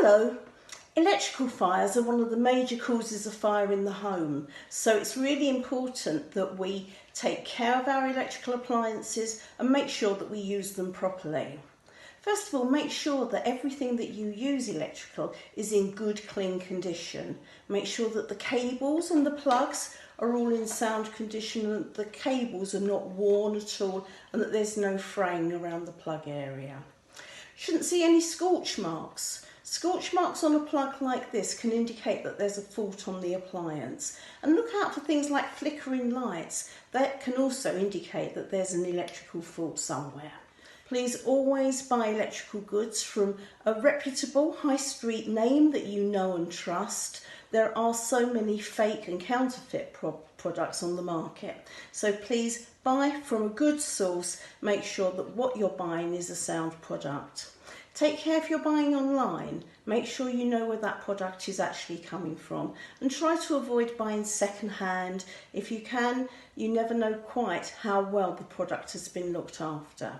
Hello. Electrical fires are one of the major causes of fire in the home, so it's really important that we take care of our electrical appliances and make sure that we use them properly. First of all, make sure that everything that you use electrical is in good, clean condition. Make sure that the cables and the plugs are all in sound condition and that the cables are not worn at all and that there's no fraying around the plug area. Shouldn't see any scorch marks. Scorch marks on a plug like this can indicate that there's a fault on the appliance. And look out for things like flickering lights. That can also indicate that there's an electrical fault somewhere. Please always buy electrical goods from a reputable high street name that you know and trust. There are so many fake and counterfeit products on the market. So please buy from a good source. Make sure that what you're buying is a sound product. Take care if you're buying online. Make sure you know where that product is actually coming from and try to avoid buying second hand. If you can, you never know quite how well the product has been looked after.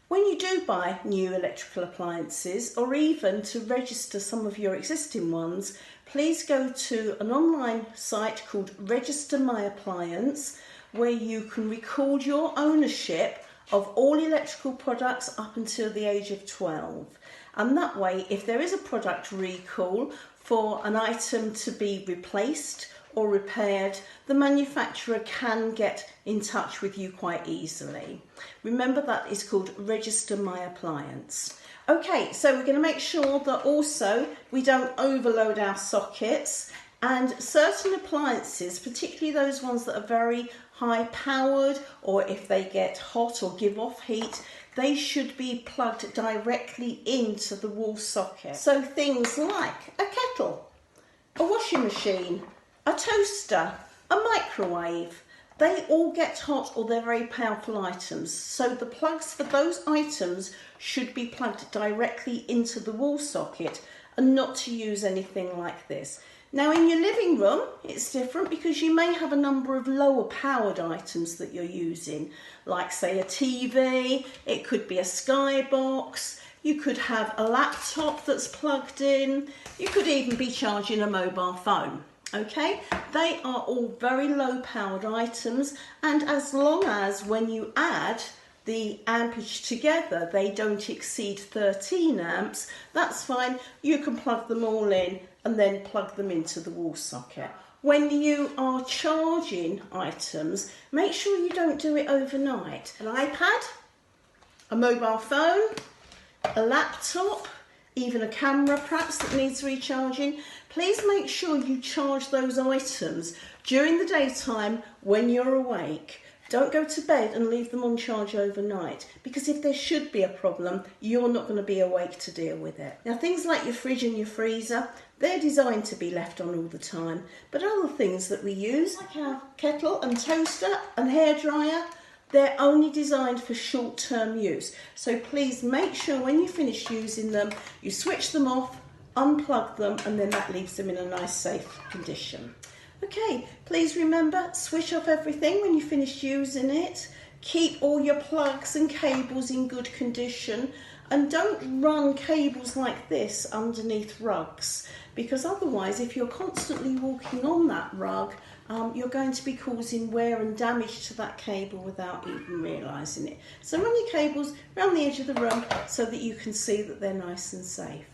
When you do buy new electrical appliances, or even to register some of your existing ones, please go to an online site called Register My Appliance, where you can record your ownership of all electrical products up until the age of 12. And that way, if there is a product recall for an item to be replaced or repaired, the manufacturer can get in touch with you quite easily. Remember, that is called Register My Appliance. Okay, so we're going to make sure that also we don't overload our sockets, and certain appliances, particularly those ones that are very high powered, or if they get hot or give off heat, they should be plugged directly into the wall socket. So things like a kettle, a washing machine, a toaster, a microwave, they all get hot or they're very powerful items. So the plugs for those items should be plugged directly into the wall socket and not to use anything like this. Now in your living room, it's different because you may have a number of lower powered items that you're using, like say a TV, it could be a skybox, you could have a laptop that's plugged in, you could even be charging a mobile phone. Okay, they are all very low powered items, and as long as when you add the ampage together they don't exceed 13 amps, that's fine. You can plug them all in and then plug them into the wall socket. When you are charging items, make sure you don't do it overnight. An iPad, a mobile phone, a laptop, even a camera perhaps that needs recharging, please make sure you charge those items during the daytime when you're awake. Don't go to bed and leave them on charge overnight, because if there should be a problem, you're not going to be awake to deal with it. Now things like your fridge and your freezer, they're designed to be left on all the time, but other things that we use, like our kettle and toaster and hairdryer, they're only designed for short-term use. So please make sure when you finish using them, you switch them off, unplug them, and then that leaves them in a nice safe condition. Okay, please remember, switch off everything when you finish using it. Keep all your plugs and cables in good condition, and don't run cables like this underneath rugs, because otherwise if you're constantly walking on that rug, you're going to be causing wear and damage to that cable without even realising it. So run your cables around the edge of the room so that you can see that they're nice and safe.